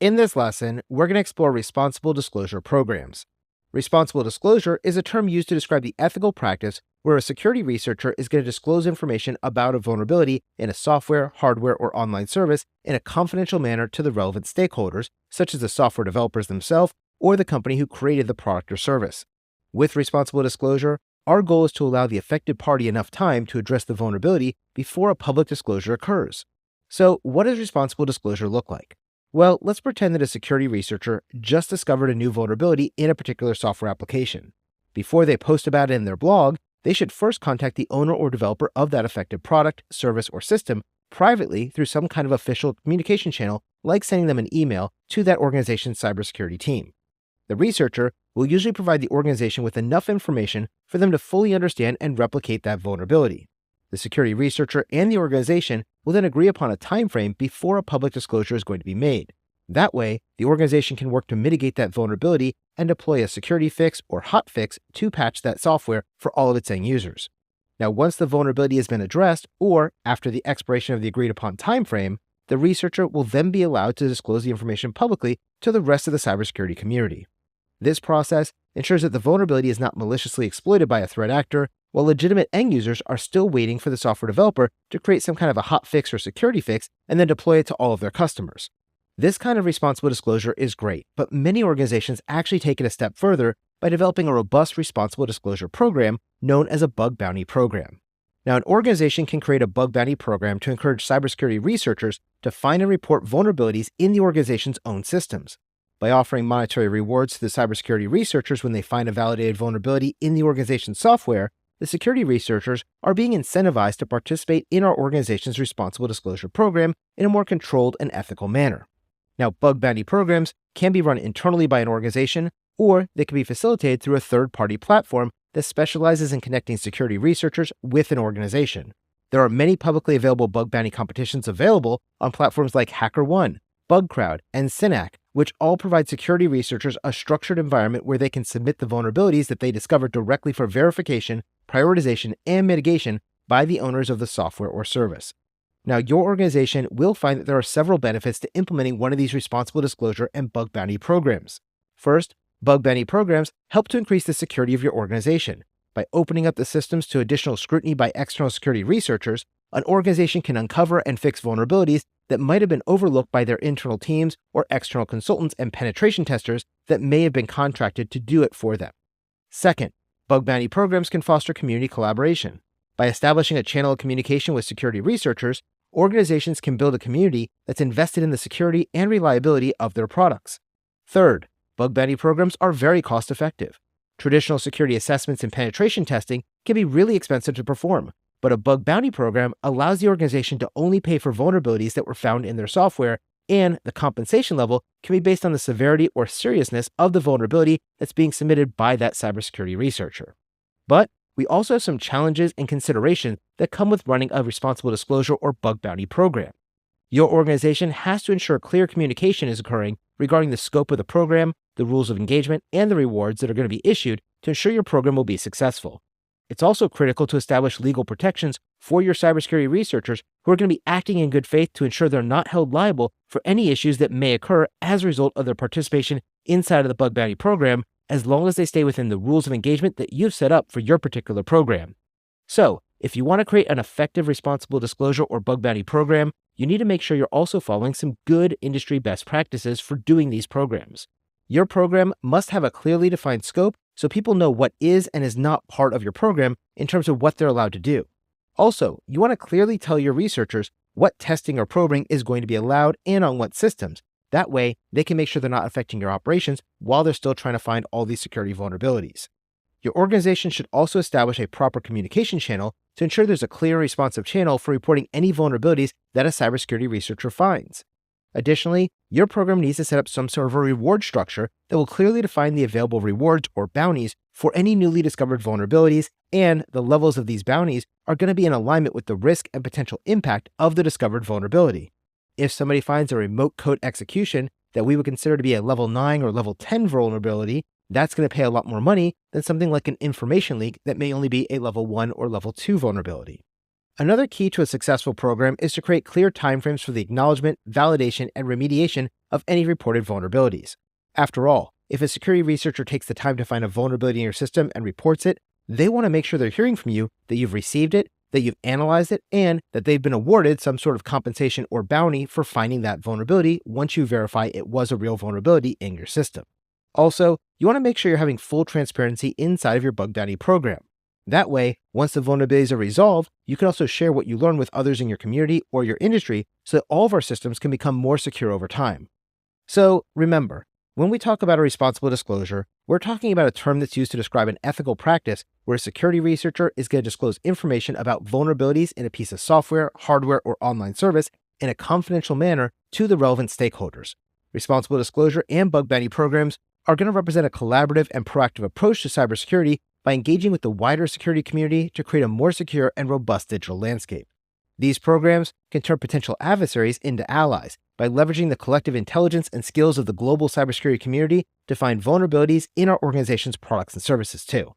In this lesson, we're going to explore responsible disclosure programs. Responsible disclosure is a term used to describe the ethical practice where a security researcher is going to disclose information about a vulnerability in a software, hardware, or online service in a confidential manner to the relevant stakeholders, such as the software developers themselves or the company who created the product or service. With responsible disclosure, our goal is to allow the affected party enough time to address the vulnerability before a public disclosure occurs. So, what does responsible disclosure look like? Well, let's pretend that a security researcher just discovered a new vulnerability in a particular software application. Before they post about it in their blog, they should first contact the owner or developer of that affected product, service, or system privately through some kind of official communication channel, like sending them an email to that organization's cybersecurity team. The researcher will usually provide the organization with enough information for them to fully understand and replicate that vulnerability. The security researcher and the organization will then agree upon a time frame before a public disclosure is going to be made. That way, the organization can work to mitigate that vulnerability and deploy a security fix or hotfix to patch that software for all of its end users. Now, once the vulnerability has been addressed, or after the expiration of the agreed upon time frame, the researcher will then be allowed to disclose the information publicly to the rest of the cybersecurity community. This process ensures that the vulnerability is not maliciously exploited by a threat actor, while legitimate end users are still waiting for the software developer to create some kind of a hotfix or security fix and then deploy it to all of their customers. This kind of responsible disclosure is great, but many organizations actually take it a step further by developing a robust responsible disclosure program known as a bug bounty program. Now, an organization can create a bug bounty program to encourage cybersecurity researchers to find and report vulnerabilities in the organization's own systems. By offering monetary rewards to the cybersecurity researchers when they find a validated vulnerability in the organization's software, the security researchers are being incentivized to participate in our organization's responsible disclosure program in a more controlled and ethical manner. Now, bug bounty programs can be run internally by an organization, or they can be facilitated through a third-party platform that specializes in connecting security researchers with an organization. There are many publicly available bug bounty competitions available on platforms like HackerOne, BugCrowd, and Synack, which all provide security researchers a structured environment where they can submit the vulnerabilities that they discover directly for verification, prioritization, and mitigation by the owners of the software or service. Now, your organization will find that there are several benefits to implementing one of these responsible disclosure and bug bounty programs. First, bug bounty programs help to increase the security of your organization. By opening up the systems to additional scrutiny by external security researchers, an organization can uncover and fix vulnerabilities that might have been overlooked by their internal teams or external consultants and penetration testers that may have been contracted to do it for them. Second, bug bounty programs can foster community collaboration. By establishing a channel of communication with security researchers, organizations can build a community that's invested in the security and reliability of their products. Third, bug bounty programs are very cost-effective. Traditional security assessments and penetration testing can be really expensive to perform, but a bug bounty program allows the organization to only pay for vulnerabilities that were found in their software, and the compensation level can be based on the severity or seriousness of the vulnerability that's being submitted by that cybersecurity researcher. But we also have some challenges and considerations that come with running a responsible disclosure or bug bounty program. Your organization has to ensure clear communication is occurring regarding the scope of the program, the rules of engagement, and the rewards that are going to be issued to ensure your program will be successful. It's also critical to establish legal protections for your cybersecurity researchers who are going to be acting in good faith to ensure they're not held liable for any issues that may occur as a result of their participation inside of the bug bounty program, as long as they stay within the rules of engagement that you've set up for your particular program. So, if you want to create an effective responsible disclosure or bug bounty program, you need to make sure you're also following some good industry best practices for doing these programs. Your program must have a clearly defined scope so people know what is and is not part of your program in terms of what they're allowed to do. Also, you want to clearly tell your researchers what testing or probing is going to be allowed and on what systems. That way, they can make sure they're not affecting your operations while they're still trying to find all these security vulnerabilities. Your organization should also establish a proper communication channel to ensure there's a clear and responsive channel for reporting any vulnerabilities that a cybersecurity researcher finds. Additionally, your program needs to set up some sort of a reward structure that will clearly define the available rewards or bounties for any newly discovered vulnerabilities, and the levels of these bounties are going to be in alignment with the risk and potential impact of the discovered vulnerability. If somebody finds a remote code execution that we would consider to be a level 9 or level 10 vulnerability, that's going to pay a lot more money than something like an information leak that may only be a level 1 or level 2 vulnerability. Another key to a successful program is to create clear timeframes for the acknowledgement, validation, and remediation of any reported vulnerabilities. After all, if a security researcher takes the time to find a vulnerability in your system and reports it, they want to make sure they're hearing from you that you've received it, that you've analyzed it, and that they've been awarded some sort of compensation or bounty for finding that vulnerability once you verify it was a real vulnerability in your system. Also, you want to make sure you're having full transparency inside of your bug bounty program. That way, once the vulnerabilities are resolved, you can also share what you learn with others in your community or your industry so that all of our systems can become more secure over time. So remember, when we talk about a responsible disclosure, we're talking about a term that's used to describe an ethical practice where a security researcher is going to disclose information about vulnerabilities in a piece of software, hardware, or online service in a confidential manner to the relevant stakeholders. Responsible disclosure and bug bounty programs are going to represent a collaborative and proactive approach to cybersecurity by engaging with the wider security community to create a more secure and robust digital landscape. These programs can turn potential adversaries into allies by leveraging the collective intelligence and skills of the global cybersecurity community to find vulnerabilities in our organization's products and services too.